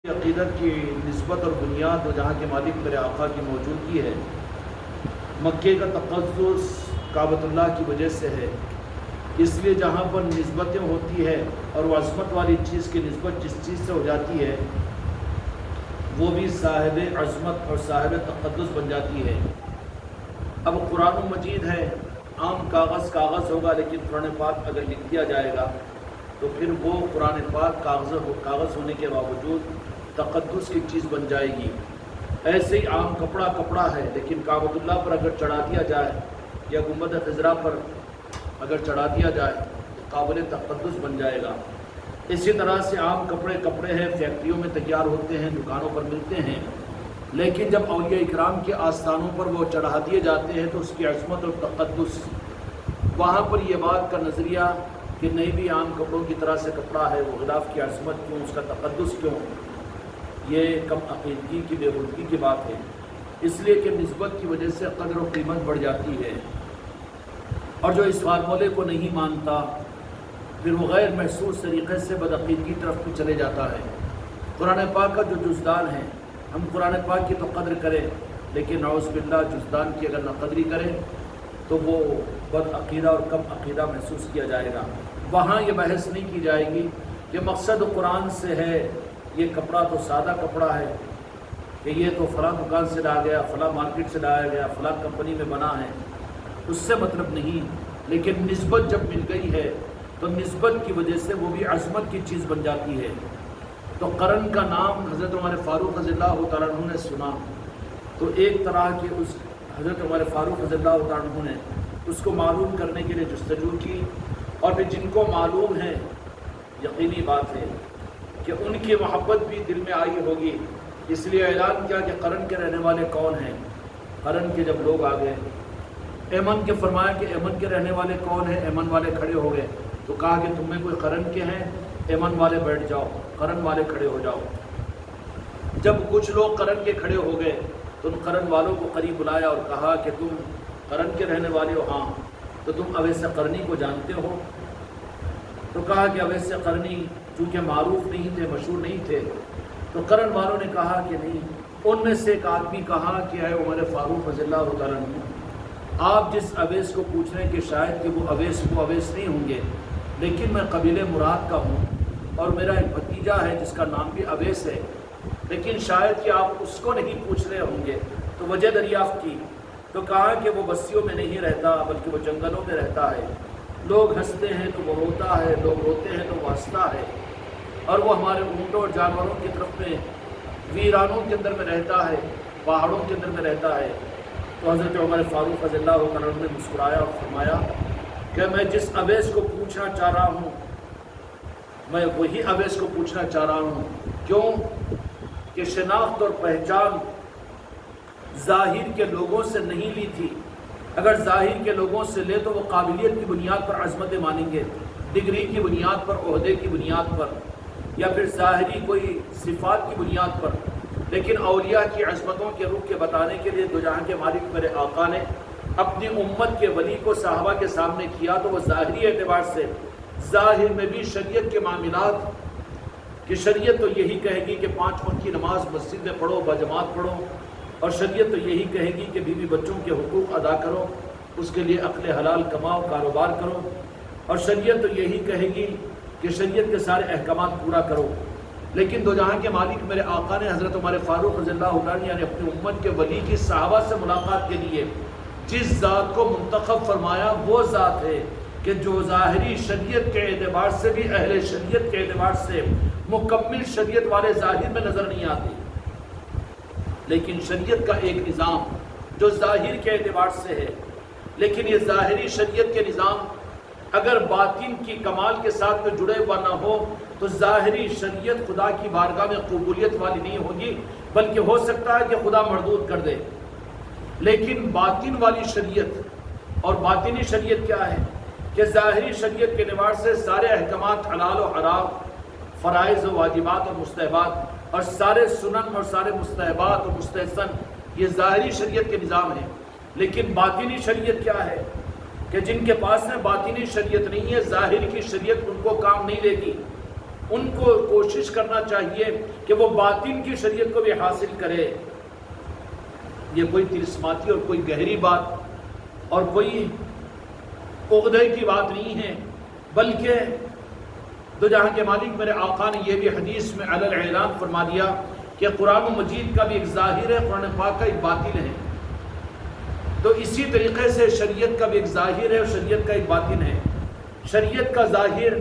عقیدت کی نسبت اور بنیاد و جہاں کے مالک میرے آقا کی موجودگی ہے، مکے کا تقدس کعبۃ اللہ کی وجہ سے ہے۔ اس لیے جہاں پر نسبتیں ہوتی ہے اور وہ عظمت والی چیز کی نسبت جس چیز سے ہو جاتی ہے وہ بھی صاحب عظمت اور صاحب تقدس بن جاتی ہے۔ اب قرآن مجید ہے، عام کاغذ ہوگا، لیکن قرآن پاک اگر لکھ دیا جائے گا تو پھر وہ قرآن پاک کاغذ ہونے کے باوجود تقدس کی چیز بن جائے گی۔ ایسے ہی عام کپڑا ہے، لیکن کعبۃ اللہ پر اگر چڑھا دیا جائے یا گنبد خضرا پر اگر چڑھا دیا جائے تو قابل تقدس بن جائے گا۔ اسی طرح سے عام کپڑے ہیں، فیکٹریوں میں تیار ہوتے ہیں، دکانوں پر ملتے ہیں، لیکن جب اولیاء اکرام کے آستانوں پر وہ چڑھا دیے جاتے ہیں تو اس کی عظمت اور تقدس، وہاں پر یہ بات کا نظریہ کہ نہیں بھی عام کپڑوں کی طرح سے کپڑا ہے، وہ غلاف کی عظمت کیوں، اس کا تقدس کیوں، یہ کم عقیدگی کی بے غلطی کی بات ہے۔ اس لیے کہ نسبت کی وجہ سے قدر و قیمت بڑھ جاتی ہے، اور جو اس فارمولے کو نہیں مانتا پھر وہ غیر محسوس طریقے سے بدعقیدگی طرف بھی چلے جاتا ہے۔ قرآن پاک کا جو جزدان ہے، ہم قرآن پاک کی تو قدر کریں، لیکن نعوذ باللہ جزدان کی اگر نہ قدری کریں تو وہ بد عقیدہ اور کم عقیدہ محسوس کیا جائے گا۔ وہاں یہ بحث نہیں کی جائے گی کہ مقصد قرآن سے ہے، یہ کپڑا تو سادہ کپڑا ہے، کہ یہ تو فلاں دکان سے لایا گیا، فلاں مارکیٹ سے لایا گیا، فلاں کمپنی میں بنا ہے، اس سے مطلب نہیں۔ لیکن نسبت جب مل گئی ہے تو نسبت کی وجہ سے وہ بھی عظمت کی چیز بن جاتی ہے۔ تو قرن کا نام حضرت عمر فاروق رضی اللہ تعالیٰ عنہ نے سنا تو ایک طرح کے اس حضرت عمر فاروق رضی اللہ تعالیٰ عنہ نے اس کو معلوم کرنے کے لیے جستجو کی، اور پھر جن کو معلوم ہے یقینی بات ہے کہ ان کی محبت بھی دل میں آئی ہوگی، اس لیے اعلان کیا کہ قرن کے رہنے والے کون ہیں۔ قرن کے جب لوگ آ گئے، ایمن کے فرمایا کہ ایمن کے رہنے والے کون ہیں، ایمن والے کھڑے ہو گئے تو کہا کہ تم میں کوئی قرن کے ہیں، ایمن والے بیٹھ جاؤ، قرن والے کھڑے ہو جاؤ۔ جب کچھ لوگ قرن کے کھڑے ہو گئے تو ان قرن والوں کو قریب بلایا اور کہا کہ تم قرن کے رہنے والے ہو؟ ہاں۔ تو تم اویس قرنی کو جانتے ہو؟ تو کہا کہ اویس قرنی چونکہ معروف نہیں تھے، مشہور نہیں تھے، تو قرن والوں نے کہا کہ نہیں۔ ان میں سے ایک آدمی کہا کہ اے عمر فاروق رضی اللہ تعالیٰ عنہ، آپ جس اویس کو پوچھ رہے ہیں کہ شاید کہ وہ اویس نہیں ہوں گے، لیکن میں قبیلے مراد کا ہوں اور میرا ایک بھتیجا ہے جس کا نام بھی اویس ہے، لیکن شاید کہ آپ اس کو نہیں پوچھ رہے ہوں گے۔ تو وجہ دریافت کی تو کہا کہ وہ بستیوں میں نہیں رہتا بلکہ وہ جنگلوں میں رہتا ہے، لوگ ہنستے ہیں تو وہ روتا ہے، لوگ روتے ہیں تو وہ ہنستا ہے، اور وہ ہمارے اونٹوں اور جانوروں کی طرف میں ویرانوں کے اندر میں رہتا ہے، پہاڑوں کے اندر میں رہتا ہے۔ تو حضرت عمر فاروق رضی اللہ عنہ نے مسکرایا اور فرمایا کہ میں جس اویس کو پوچھنا چاہ رہا ہوں میں وہی اویس کو پوچھنا چاہ رہا ہوں۔ کیوں؟ کہ شناخت اور پہچان ظاہر کے لوگوں سے نہیں لی تھی۔ اگر ظاہر کے لوگوں سے لے تو وہ قابلیت کی بنیاد پر عظمتیں مانیں گے، ڈگری کی بنیاد پر، عہدے کی بنیاد پر، یا پھر ظاہری کوئی صفات کی بنیاد پر۔ لیکن اولیاء کی عظمتوں کے رخ کے بتانے کے لیے دو جہاں کے مالک میرے آقا نے اپنی امت کے ولی کو صحابہ کے سامنے کیا، تو وہ ظاہری اعتبار سے، ظاہر میں بھی شریعت کے معاملات کہ شریعت تو یہی کہے گی کہ 5 وقت کی نماز مسجد میں پڑھو، باجماعت پڑھو، اور شریعت تو یہی کہے گی کہ بیوی بچوں کے حقوق ادا کرو، اس کے لیے عقل حلال کماؤ، کاروبار کرو، اور شریعت تو یہی کہے گی کہ شریعت کے سارے احکامات پورا کرو۔ لیکن دو جہاں کے مالک میرے آقا نے حضرت عمر فاروق رضی اللہ عنہ یعنی اپنی امت کے ولی کی صحابہ سے ملاقات کے لیے جس ذات کو منتخب فرمایا وہ ذات ہے کہ جو ظاہری شریعت کے اعتبار سے بھی اہل شریعت کے اعتبار سے مکمل شریعت والے ظاہر میں نظر نہیں آتے، لیکن شریعت کا ایک نظام جو ظاہر کے اعتبار سے ہے، لیکن یہ ظاہری شریعت کے نظام اگر باطن کی کمال کے ساتھ میں جڑے ہوا نہ ہو تو ظاہری شریعت خدا کی بارگاہ میں قبولیت والی نہیں ہوگی، بلکہ ہو سکتا ہے کہ خدا مردود کر دے۔ لیکن باطن والی شریعت، اور باطنی شریعت کیا ہے کہ ظاہری شریعت کے اعتبار سے سارے احکامات حلال و حرام، فرائض و واجبات اور مستحبات، اور سارے سنن اور سارے مستحبات اور مستحسن، یہ ظاہری شریعت کے نظام ہیں۔ لیکن باطنی شریعت کیا ہے کہ جن کے پاس میں باطنی شریعت نہیں ہے، ظاہر کی شریعت ان کو کام نہیں لے گی۔ ان کو کوشش کرنا چاہیے کہ وہ باطن کی شریعت کو بھی حاصل کرے۔ یہ کوئی طلسماتی اور کوئی گہری بات اور کوئی عقدے کی بات نہیں ہے، بلکہ دو جہاں کے مالک میرے آقا نے یہ بھی حدیث میں علی الاعلان فرما دیا کہ قرآن مجید کا بھی ایک ظاہر ہے، قرآن پاک کا ایک باطن ہے۔ تو اسی طریقے سے شریعت کا بھی ایک ظاہر ہے اور شریعت کا ایک باطن ہے۔ شریعت کا ظاہر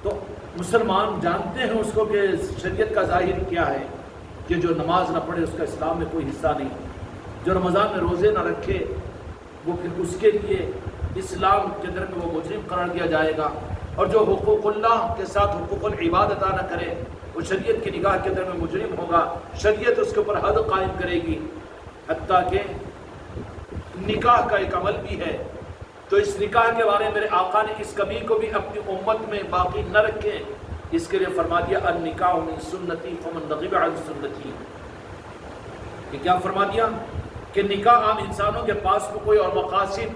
تو مسلمان جانتے ہیں اس کو کہ شریعت کا ظاہر کیا ہے، کہ جو نماز نہ پڑھے اس کا اسلام میں کوئی حصہ نہیں، جو رمضان میں روزے نہ رکھے وہ پھر اس کے لیے اسلام کے اندر میں وہ مجرم قرار دیا جائے گا، اور جو حقوق اللہ کے ساتھ حقوق العباد ادا نہ کرے وہ شریعت کی نگاہ کے اندر میں مجرم ہوگا۔ شریعت اس کے اوپر حد قائم کرے گی، حتیٰ کہ نکاح کا ایک عمل بھی ہے۔ تو اس نکاح کے بارے میں میرے آقا نے اس کمی کو بھی اپنی امت میں باقی نہ رکھے، اس کے لیے فرما دیا النکاح من سنتی فمن رغب عن سنتی، کہ کیا فرما دیا کہ نکاح عام انسانوں کے پاس میں کوئی اور مقاصد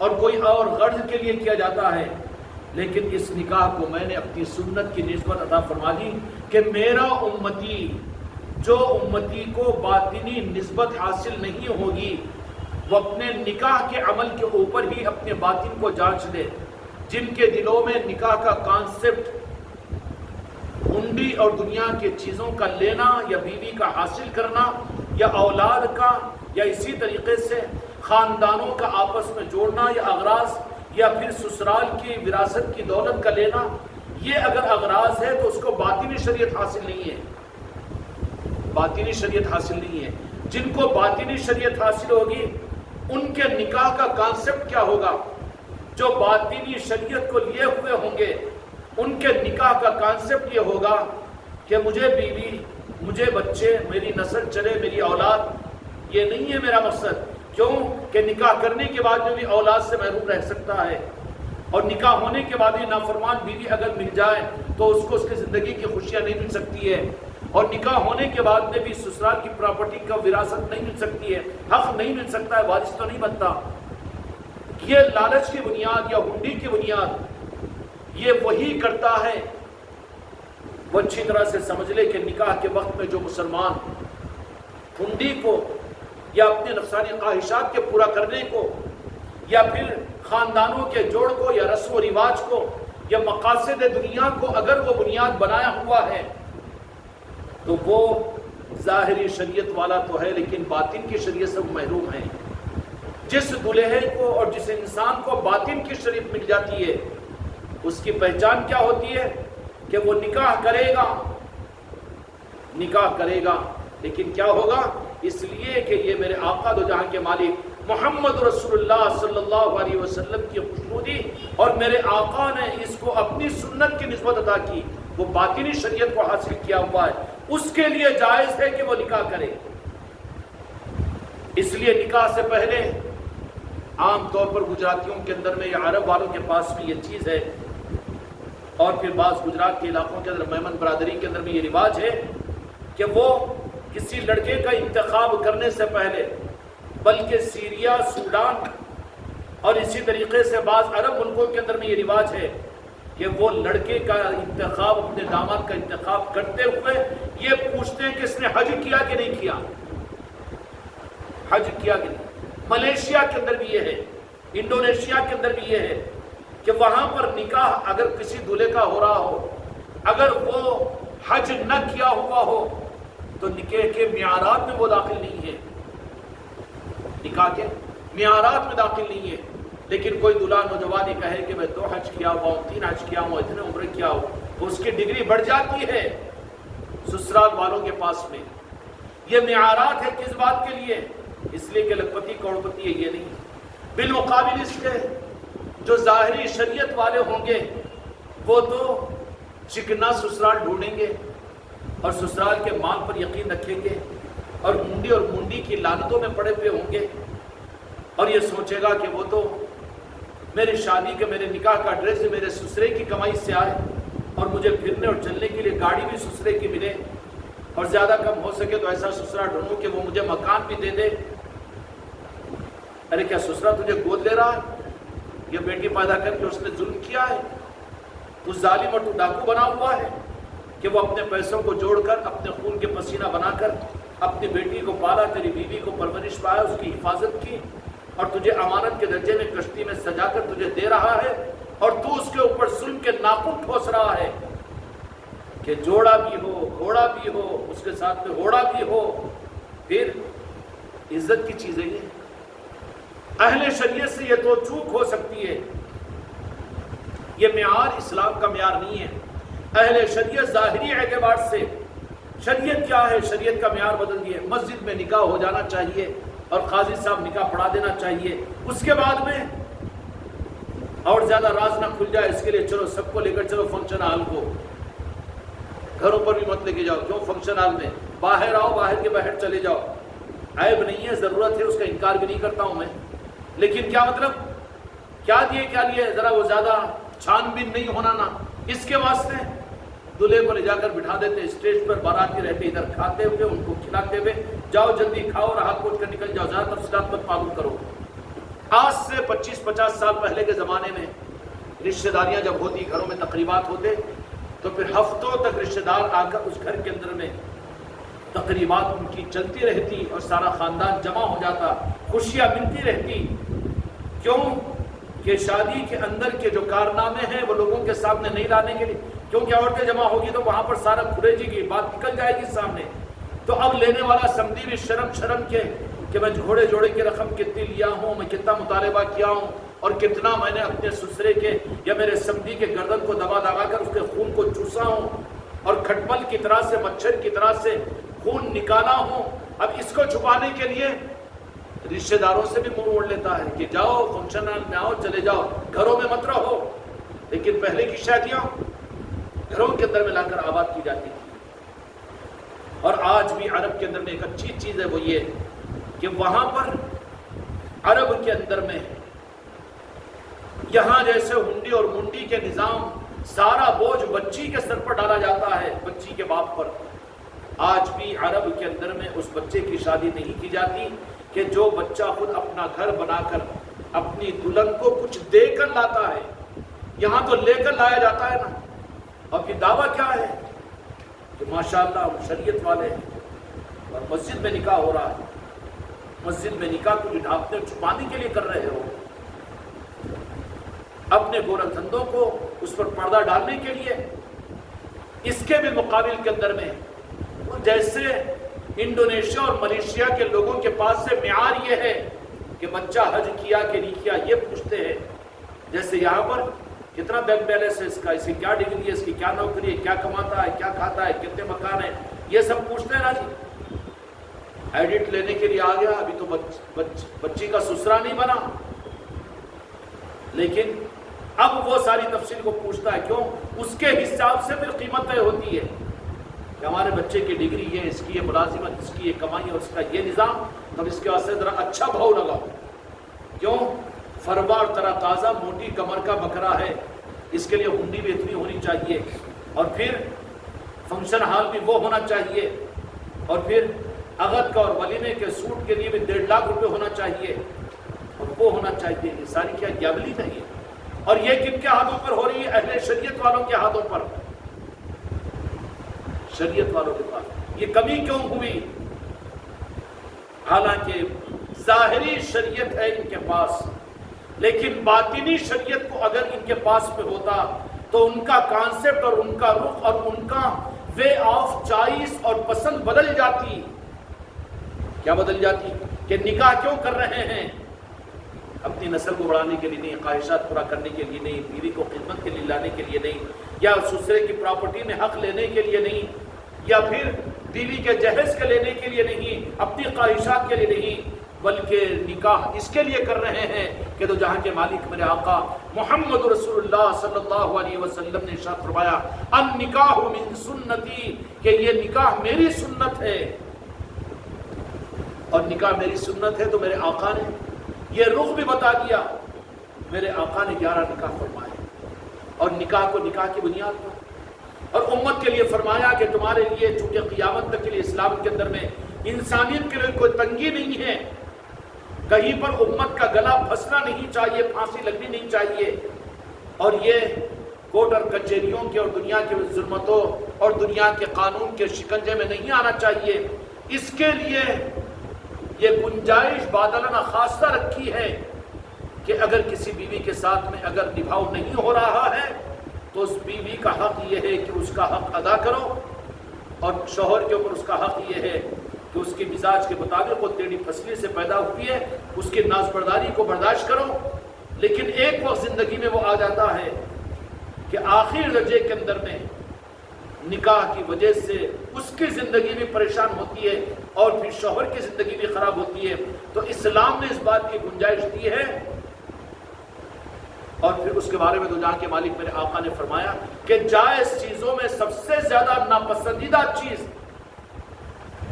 اور کوئی اور غرض کے لیے کیا جاتا ہے، لیکن اس نکاح کو میں نے اپنی سنت کی نسبت عطا فرما دی کہ میرا امتی، جو امتی کو باطنی نسبت حاصل نہیں ہوگی وہ اپنے نکاح کے عمل کے اوپر ہی اپنے باطن کو جانچ لے۔ جن کے دلوں میں نکاح کا کانسیپٹ ہنڈی اور دنیا کی چیزوں کا لینا یا بیوی کا حاصل کرنا یا اولاد کا یا اسی طریقے سے خاندانوں کا آپس میں جوڑنا یا اغراض یا پھر سسرال کی وراثت کی دولت کا لینا، یہ اگر اغراض ہے تو اس کو باطنی شریعت حاصل نہیں ہے، باطنی شریعت حاصل نہیں ہے۔ جن کو باطنی شریعت حاصل ہوگی ان کے نکاح کا کانسیپٹ کیا ہوگا؟ جو باطنی شریعت کو لیے ہوئے ہوں گے ان کے نکاح کا کانسیپٹ یہ ہوگا کہ مجھے بیوی، مجھے بچے، میری نسل چلے، میری اولاد، یہ نہیں ہے میرا مقصد۔ کیوں کہ نکاح کرنے کے بعد میں بھی اولاد سے محروم رہ سکتا ہے، اور نکاح ہونے کے بعد بھی نافرمان بیوی اگر مل جائے تو اس کو اس کی زندگی کی خوشیاں نہیں مل سکتی ہے، اور نکاح ہونے کے بعد میں بھی سسرال کی پراپرٹی کا وراثت نہیں مل سکتی ہے، حق نہیں مل سکتا ہے، وارث تو نہیں بنتا۔ یہ لالچ کی بنیاد یا ہنڈی کی بنیاد یہ وہی کرتا ہے۔ وہ اچھی طرح سے سمجھ لے کہ نکاح کے وقت میں جو مسلمان ہنڈی کو یا اپنے نفسانی خواہشات کے پورا کرنے کو یا پھر خاندانوں کے جوڑ کو یا رسم و رواج کو یا مقاصد دنیا کو اگر وہ بنیاد بنایا ہوا ہے تو وہ ظاہری شریعت والا تو ہے لیکن باطن کی شریعت سے محروم ہے۔ جس دلہے کو اور جس انسان کو باطن کی شریعت مل جاتی ہے اس کی پہچان کیا ہوتی ہے کہ وہ نکاح کرے گا لیکن کیا ہوگا؟ اس لیے کہ یہ میرے آقا دو جہاں کے مالک محمد رسول اللہ صلی اللہ علیہ وسلم کی خوشنودی اور میرے آقا نے اس کو اپنی سنت کی نسبت عطا کی، وہ باطنی شریعت کو حاصل کیا ہوا ہے، اس کے لیے جائز ہے کہ وہ نکاح کرے۔ اس لیے نکاح سے پہلے عام طور پر گجراتیوں کے اندر میں یا عرب والوں کے پاس میں یہ چیز ہے، اور پھر بعض گجرات کے علاقوں کے اندر میمن برادری کے اندر میں یہ رواج ہے کہ وہ کسی لڑکے کا انتخاب کرنے سے پہلے، بلکہ سیریا، سوڈان اور اسی طریقے سے بعض عرب ملکوں کے اندر میں یہ رواج ہے کہ وہ لڑکے کا انتخاب، اپنے داماد کا انتخاب کرتے ہوئے یہ پوچھتے ہیں کہ اس نے حج کیا کہ نہیں کیا، حج کیا کہ نہیں۔ ملیشیا کے اندر بھی یہ ہے، انڈونیشیا کے اندر بھی یہ ہے کہ وہاں پر نکاح اگر کسی دولہے کا ہو رہا ہو، اگر وہ حج نہ کیا ہوا ہو تو نکاح کے معیارات میں وہ داخل نہیں ہے، نکاح کے معیارات میں داخل نہیں ہے۔ لیکن کوئی دلہا نوجوان یہ کہے کہ میں 2 حج کیا ہوا ہوں، 3 حج کیا ہوں، اتنے عمرے کیا ہوں، تو اس کی ڈگری بڑھ جاتی ہے سسرال والوں کے پاس میں۔ یہ معیارات ہے کس بات کے لیے؟ اس لیے کہ لکھپتی کروڑپتی ہے، یہ نہیں۔ بالمقابل اس کے جو ظاہری شریعت والے ہوں گے وہ تو چکنا سسرال ڈھونڈیں گے اور سسرال کے مال پر یقین رکھیں گے اور ہنڈی اور منڈی کی لعنتوں میں پڑے ہوئے ہوں گے، اور یہ سوچے گا کہ وہ تو میری شادی کے، میرے نکاح کا ڈریس میرے سسرے کی کمائی سے آئے اور مجھے پھرنے اور چلنے کے لیے گاڑی بھی سسرے کی ملے، اور زیادہ کم ہو سکے تو ایسا سسرا ڈھونڈوں کہ وہ مجھے مکان بھی دے دے۔ ارے کیا سسرا تجھے گود لے رہا ہے؟ یہ بیٹی پیدا کر کے اس نے ظلم کیا ہے، تو ظالم اور تو ڈاکو بنا ہوا ہے۔ کہ وہ اپنے پیسوں کو جوڑ کر اپنے خون کے پسینہ بنا کر اپنی بیٹی کو پالا، تیری بیوی کو پرورش پایا، اس کی حفاظت کی، اور تجھے امانت کے درجے میں کشتی میں سجا کر تجھے دے رہا ہے، اور تو اس کے اوپر ظلم کے ناخن ٹھوس رہا ہے کہ جوڑا بھی ہو، گھوڑا بھی ہو، اس کے ساتھ میں گھوڑا بھی ہو۔ پھر عزت کی چیز ہے یہ، اہل شریعت سے یہ تو چوک ہو سکتی ہے، یہ معیار اسلام کا معیار نہیں ہے۔ اہل شریعت ظاہری اعتبار سے شریعت کیا ہے، شریعت کا معیار بدل دیے، مسجد میں نکاح ہو جانا چاہیے اور قاضی صاحب نکاح پڑھا دینا چاہیے، اس کے بعد میں اور زیادہ راز نہ کھل جائے اس کے لیے چلو سب کو لے کر چلو فنکشن ہال کو، گھروں پر بھی مت لے کے جاؤ، کیوں فنکشن ہال میں، باہر آؤ، باہر کے باہر چلے جاؤ، عیب نہیں ہے، ضرورت ہے، اس کا انکار بھی نہیں کرتا ہوں میں، لیکن کیا مطلب کیا لیے ذرا وہ زیادہ چھان بین نہیں ہونا نا، اس کے واسطے دلہے کو لے جا کر بٹھا دیتے اسٹیج پر، باراتی رہتے ادھر کھاتے ہوئے، ان کو کھلاتے ہوئے، جاؤ جلدی کھاؤ اور ہاتھ پوچھ کر نکل جاؤ، زیادہ تفصیلات مت معلوم کرو۔ آج سے 25-50 سال پہلے کے زمانے میں رشتہ داریاں جب ہوتی، گھروں میں تقریبات ہوتے، تو پھر ہفتوں تک رشتہ دار آ کر اس گھر کے اندر میں تقریبات ان کی چلتی رہتی اور سارا خاندان جمع ہو جاتا، خوشیاں ملتی رہتی۔ کیوں کہ شادی کے اندر کے جو کارنامے ہیں وہ لوگوں کے سامنے نہیں لانے کے لیے، کیونکہ عورتیں جمع ہوگی تو وہاں پر سارا کھلے جی گی، بات نکل جائے گی سامنے، تو اب لینے والا سمجھی بھی شرم کے کہ میں گھوڑے جوڑے کی رقم کتنی لیا ہوں، میں کتنا مطالبہ کیا ہوں، اور کتنا میں نے اپنے سسرے کے یا میرے سمجھی کے گردن کو دبا کر اس کے خون کو چوسا ہوں، اور کھٹمل کی طرح سے، مچھر کی طرح سے خون نکالا ہوں۔ اب اس کو چھپانے کے لیے رشتہ داروں سے بھی منہ موڑ لیتا ہے کہ جاؤ فنکشن میں آؤ، چلے جاؤ، گھروں میں مت رہو۔ لیکن پہلے کی شادیاں گھروں کے اندر میں لا کر آباد کی جاتی تھی، اور آج بھی عرب کے اندر میں ایک اچھی چیز ہے، وہ یہ کہ وہاں پر عرب کے اندر میں یہاں جیسے ہنڈی اور منڈی کے نظام، سارا بوجھ بچی کے سر پر ڈالا جاتا ہے، بچی کے باپ پر، آج بھی عرب کے اندر میں اس بچے کی شادی نہیں کی جاتی کہ جو بچہ خود اپنا گھر بنا کر اپنی دلہن کو کچھ دے کر لاتا ہے، یہاں تو لے کر لایا جاتا ہے نا، اور پھر دعویٰ کیا ہے کہ ماشاءاللہ ہم شریعت والے ہیں، اور مسجد میں نکاح ہو رہا ہے، مسجد میں نکاح کو ڈھانپنے چھپانے کے لیے کر رہے ہو، اپنے گورکھ دھندوں کو اس پر پردہ ڈالنے کے لیے۔ اس کے بھی مقابل کے اندر میں جیسے انڈونیشیا اور ملیشیا کے لوگوں کے پاس سے معیار یہ ہے کہ بچہ حج کیا کہ نہیں کیا یہ پوچھتے ہیں، جیسے یہاں پر کتنا بینک بیلنس ہے اس کا، اس کی کیا ڈگری ہے، اس کی کیا نوکری ہے، کیا کماتا ہے، کیا کھاتا ہے، کتنے مکان ہیں، یہ سب پوچھتے ہیں نا جی۔ ایڈٹ لینے کے لیے آ گیا، ابھی تو بچی کا سسرا نہیں بنا، لیکن اب وہ ساری تفصیل کو پوچھتا ہے، کیوں؟ اس کے حساب سے پھر قیمت طے ہوتی ہے کہ ہمارے بچے کی ڈگری ہے، اس کی یہ ملازمت، اس کی یہ کمائی اور اس کا یہ نظام، تب اس کے واسطے ذرا اچھا بھاؤ لگاؤ، کیوں؟ فربا اور ترا تازہ موٹی کمر کا بکرا ہے، اس کے لیے ہنڈی بھی اتنی ہونی چاہیے، اور پھر فنکشن ہال بھی وہ ہونا چاہیے، اور پھر عقد کا اور ولیمے کے سوٹ کے لیے بھی 1.5 لاکھ روپے ہونا چاہیے، اور وہ ہونا چاہیے۔ یہ ساری کیا گیبلی نہیں ہے؟ اور یہ کن کے ہاتھوں پر ہو رہی ہے؟ اہل شریعت والوں کے ہاتھوں پر، شریعت والوں کے پاس یہ کمی کیوں ہوئی؟ حالانکہ ظاہری شریعت ہے ان کے پاس، لیکن باطنی شریعت کو اگر ان کے پاس میں ہوتا تو ان کا کانسیپٹ اور ان کا رخ اور ان کا وے آف چوائس اور پسند بدل جاتی۔ کیا بدل جاتی؟ کہ نکاح کیوں کر رہے ہیں؟ اپنی نسل کو بڑھانے کے لیے نہیں، خواہشات پورا کرنے کے لیے نہیں، بیوی کو خدمت کے لیے لانے کے لیے نہیں، یا سسرے کی پراپرٹی میں حق لینے کے لیے نہیں، یا پھر بیوی کے جہیز کے لینے کے لیے نہیں، اپنی خواہشات کے لیے نہیں، بلکہ نکاح اس کے لیے کر رہے ہیں کہ تو جہاں کے مالک میرے آقا محمد رسول اللہ صلی اللہ علیہ وسلم نے ارشاد فرمایا النکاح من سنتی، کہ یہ نکاح میری سنت ہے، اور نکاح میری سنت ہے تو میرے آقا نے یہ رخ بھی بتا دیا، میرے آقا نے 11 نکاح فرمائے، اور نکاح کو نکاح کی بنیاد پر، اور امت کے لیے فرمایا کہ تمہارے لیے چونکہ قیامت تک کے لیے اسلام کے اندر میں انسانیت کے لیے کوئی تنگی نہیں ہے، کہیں پر امت کا گلا پھنسنا نہیں چاہیے، پھانسی لگنی نہیں چاہیے، اور یہ کورٹ اور کچہریوں کے اور دنیا کے ظلمتوں اور دنیا کے قانون کے شکنجے میں نہیں آنا چاہیے۔ اس کے لیے یہ گنجائش بادلانہ خاصہ رکھی ہے کہ اگر کسی بیوی کے ساتھ میں اگر نبھاؤ نہیں ہو رہا ہے تو اس بیوی کا حق یہ ہے کہ اس کا حق ادا کرو، اور شوہر کے اوپر اس کا حق یہ ہے کہ اس کے مزاج کے مطابق وہ ٹیڑھی پھسلی سے پیدا ہوئی ہے، اس کی نازبرداری کو برداشت کرو۔ لیکن ایک وقت زندگی میں وہ آ جاتا ہے کہ آخری درجے کے اندر میں نکاح کی وجہ سے اس کی زندگی بھی پریشان ہوتی ہے اور پھر شوہر کی زندگی بھی خراب ہوتی ہے، تو اسلام نے اس بات کی گنجائش دی ہے۔ اور پھر اس کے بارے میں دو جہاں کے مالک میرے آقا نے فرمایا کہ جائز چیزوں میں سب سے زیادہ ناپسندیدہ چیز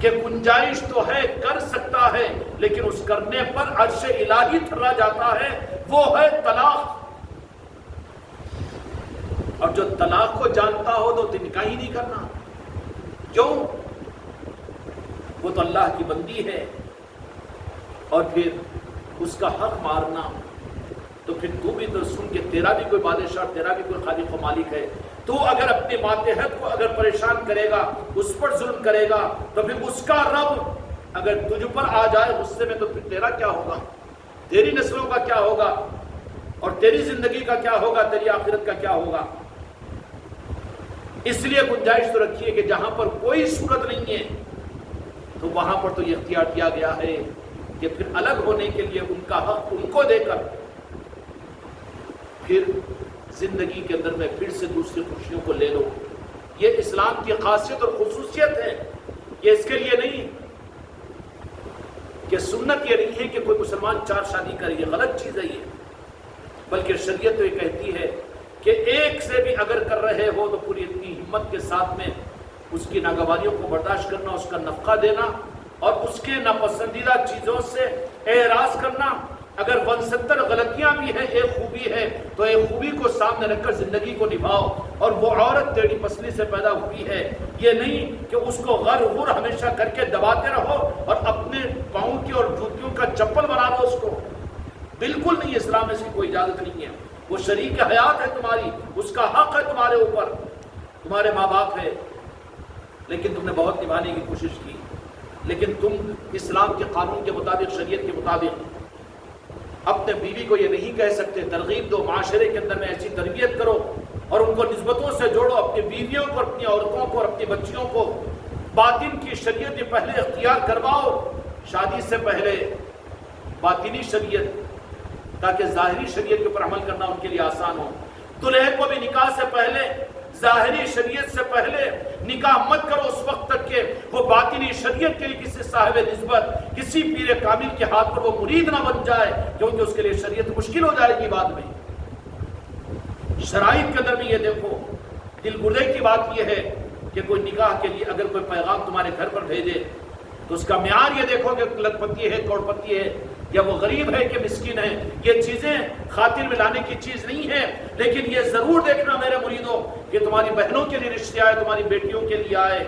کہ گنجائش تو ہے، کر سکتا ہے، لیکن اس کرنے پر عرش الہی تھرا جاتا ہے، وہ ہے طلاق۔ اور جو طلاق کو جانتا ہو تو نکاح ہی نہیں کرنا، کیوں؟ وہ تو اللہ کی بندی ہے، اور پھر اس کا حق مارنا، تو پھر تو بھی تو سن کے تیرا بھی کوئی بادشاہ، تیرا بھی کوئی خالق و مالک ہے، تو اگر اپنے ماتحت کو اگر پریشان کرے گا، اس پر ظلم کرے گا، تو پھر اس کا رب اگر تجھ پر آ جائے غصے میں، تو پھر تیرا کیا ہوگا، تیری نسلوں کا کیا ہوگا، اور تیری زندگی کا کیا ہوگا، تیری آخرت کا کیا ہوگا۔ اس لیے گنجائش تو رکھیے کہ جہاں پر کوئی صورت نہیں ہے تو وہاں پر تو یہ اختیار کیا گیا ہے کہ پھر الگ ہونے کے لیے ان کا حق ان کو دے کر پھر زندگی کے اندر میں پھر سے دوسری خوشیوں کو لے لو۔ یہ اسلام کی خاصیت اور خصوصیت ہے، یہ اس کے لیے نہیں کہ سنت یہ نہیں ہے کہ کوئی مسلمان 4 شادی کرے، یہ غلط چیز ہے یہ، بلکہ شریعت تو یہ کہتی ہے کہ ایک سے بھی اگر کر رہے ہو تو پوری اتنی ہمت کے ساتھ میں اس کی ناگواریوں کو برداشت کرنا، اس کا نفقہ دینا، اور اس کے ناپسندیدہ چیزوں سے اعراض کرنا۔ اگر 69 غلطیاں بھی ہیں، ایک خوبی ہے، تو ایک خوبی کو سامنے رکھ کر زندگی کو نبھاؤ۔ اور وہ عورت ٹیڑھی پسلی سے پیدا ہوئی ہے، یہ نہیں کہ اس کو غر غر ہمیشہ کر کے دباتے رہو اور اپنے پاؤں کی اور جوتیوں کا چپل بنا دو اس کو، بالکل نہیں، اسلام میں اس کی کوئی اجازت نہیں ہے۔ وہ شریک حیات ہے تمہاری، اس کا حق ہے تمہارے اوپر، تمہارے ماں باپ ہے، لیکن تم نے بہت نبھانے کی کوشش کی، لیکن تم اسلام کے قانون کے مطابق، شریعت کے مطابق اپنے بیوی کو یہ نہیں کہہ سکتے۔ ترغیب دو، معاشرے کے اندر میں ایسی تربیت کرو اور ان کو نسبتوں سے جوڑو، اپنی بیویوں کو، اپنی عورتوں کو اور اپنی بچیوں کو باطن کی شریعت پہلے اختیار کرواؤ، شادی سے پہلے باطنی شریعت، تاکہ ظاہری شریعت کے اوپر عمل کرنا ان کے لیے آسان ہو۔ دلہے کو بھی نکاح سے پہلے، ظاہری شریعت سے پہلے نکاح مت کرو اس وقت تک کہ وہ باطنی شریعت کے لیے کسی صاحب نسبت، کسی پیر کامل کے ہاتھ پر وہ مرید نہ بن جائے، کیونکہ اس کے لیے شریعت مشکل ہو جائے گی بعد میں۔ شرائط کے اندر بھی یہ دیکھو، دل گردے کی بات یہ ہے کہ کوئی نکاح کے لیے اگر کوئی پیغام تمہارے گھر پر بھیجے تو اس کا معیار یہ دیکھو کہ لکھ پتی ہے، کروڑ پتی ہے، یا وہ غریب ہے کہ مسکین ہے۔ یہ چیزیں خاطر میں لانے کی چیز نہیں ہے، لیکن یہ ضرور دیکھنا میرے مریدوں کہ تمہاری بہنوں کے لیے رشتے آئے، تمہاری بیٹیوں کے لیے آئے،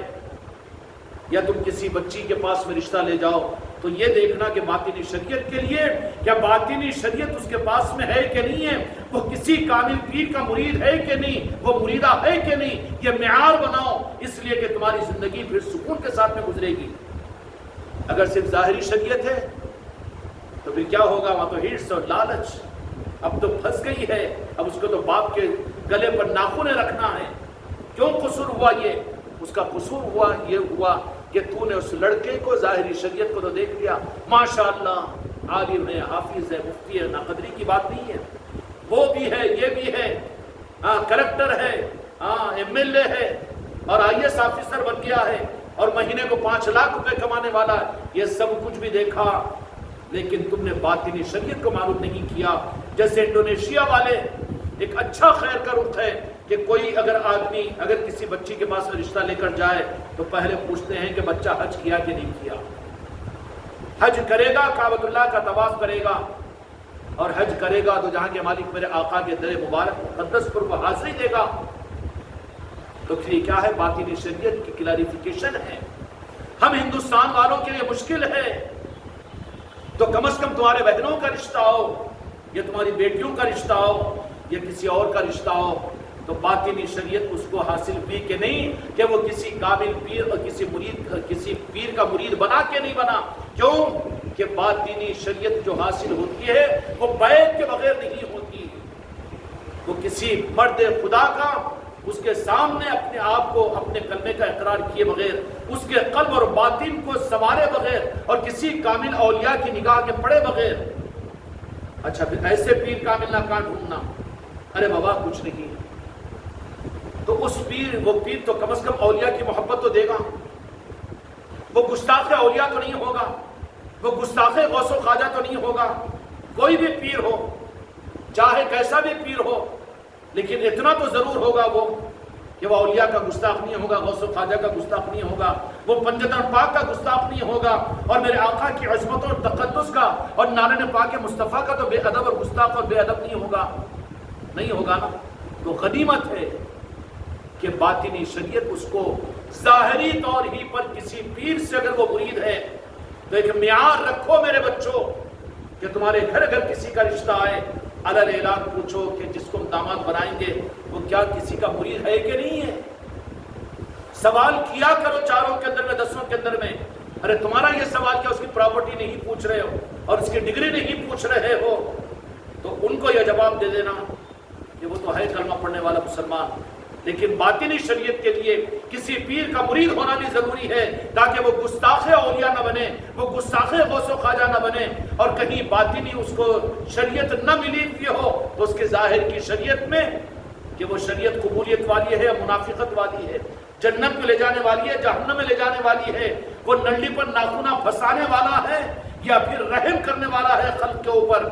یا تم کسی بچی کے پاس میں رشتہ لے جاؤ تو یہ دیکھنا کہ باطنی شریعت کے لیے، کیا باطنی شریعت اس کے پاس میں ہے کہ نہیں ہے، وہ کسی کامل پیر کا مرید ہے کہ نہیں، وہ مریدہ ہے کہ نہیں، یہ معیار بناؤ، اس لیے کہ تمہاری زندگی پھر سکون کے ساتھ میں گزرے گی۔ اگر صرف ظاہری شریعت ہے تو پھر کیا ہوگا، وہاں تو ہرس اور لالچ، اب تو پھنس گئی ہے، اب اس کو تو باپ کے گلے پر ناخن رکھنا ہے۔ کیوں قصور ہوا یہ؟ اس کا قصور ہوا یہ ہوا کہ تو نے اس لڑکے کو ظاہری شریعت کو تو دیکھ لیا، ماشاءاللہ عالم ہے، حافظ ہے، مفتی ہے، ناقدری کی بات نہیں ہے، وہ بھی ہے، یہ بھی ہے، کلکٹر ہے، MLA ہے، اور IAS آفیسر بن گیا ہے، اور مہینے کو 5 لاکھ روپے کمانے والا ہے، یہ سب کچھ بھی دیکھا، لیکن تم نے باطنی شریعت کو معلوم نہیں کیا۔ جیسے انڈونیشیا والے، ایک اچھا خیر کا رخ ہے کہ کوئی اگر آدمی اگر کسی بچی کے پاس میں رشتہ لے کر جائے تو پہلے پوچھتے ہیں کہ بچہ حج کیا کہ نہیں کیا، حج کرے گا، کعبۃ اللہ کا طواف کرے گا، اور حج کرے گا تو جہاں کے مالک میرے آقا کے در مبارک مقدس پر وہ حاضری دے گا۔ تو پھر یہ کیا ہے؟ باطنی شریعت کی کلیریفیکیشن ہے۔ ہم ہندوستان والوں کے لیے مشکل ہے، تو کم از کم تمہارے بہنوں کا رشتہ ہو، یا تمہاری بیٹیوں کا رشتہ ہو، یا کسی اور کا رشتہ ہو، تو باطنی شریعت اس کو حاصل بھی کہ نہیں کہ وہ کسی کامل پیر اور کسی پیر کا مرید بنا کے نہیں بنا. کیوں کہ باطنی شریعت جو حاصل ہوتی ہے وہ بیعت کے بغیر نہیں ہوتی. وہ کسی مرد خدا کا اس کے سامنے اپنے آپ کو اپنے کلمے کا اقرار کیے بغیر، اس کے قلب اور باطن کو سنوارے بغیر اور کسی کامل اولیاء کی نگاہ کے پڑے بغیر. اچھا پھر ایسے پیر کامل نہ کہاں ڈھونڈنا؟ ارے بابا کچھ نہیں. تو اس وہ پیر تو کم از کم اولیاء کی محبت تو دے گا. وہ گستاخ اولیاء تو نہیں ہوگا، وہ گستاخ غوث و خواجہ تو نہیں ہوگا. کوئی بھی پیر ہو، چاہے کیسا بھی پیر ہو، لیکن اتنا تو ضرور ہوگا وہ کہ وہ اولیاء کا گستاخ نہیں ہوگا، غوث و خواجہ کا گستاخ نہیں ہوگا، وہ پنجتن پاک کا گستاخ نہیں ہوگا، اور میرے آقا کی عظمت اور تقدس کا اور نارن پاک مصطفیٰ کا تو بے ادب اور گستاخ اور بے ادب نہیں ہوگا. نہیں ہوگا نا. تو غنیمت ہے کہ باطنی شریعت اس کو ظاہری طور ہی پر کسی پیر سے اگر وہ مرید ہے تو ایک معیار رکھو میرے بچوں کہ تمہارے گھر اگر کسی کا رشتہ آئے علل اعلان پوچھو کہ جس کو ہم داماد بنائیں گے وہ کیا کسی کا مرید ہے کہ نہیں ہے. سوال کیا کرو چاروں کے اندر میں، دسوں کے اندر میں. ارے تمہارا یہ سوال کیا اس کی پراپرٹی نہیں پوچھ رہے ہو اور اس کی ڈگری نہیں پوچھ رہے ہو تو ان کو یہ جواب دے دینا کہ وہ تو ہے کلمہ پڑھنے والا مسلمان. لیکن باطنی شریعت کے لیے کسی پیر کا مرید ہونا بھی ضروری ہے تاکہ وہ گستاخ اولیاء نہ بنے، وہ گستاخ غوث و خواجہ نہ بنے، اور کہیں باطنی اس کو شریعت نہ ملی ہوئی ہو تو اس کے ظاہر کی شریعت میں کہ وہ شریعت قبولیت والی ہے یا منافقت والی ہے، جنت میں لے جانے والی ہے جہنم میں لے جانے والی ہے، وہ نلی پر ناخنا پھنسانے والا ہے یا پھر رحم کرنے والا ہے خلق کے اوپر.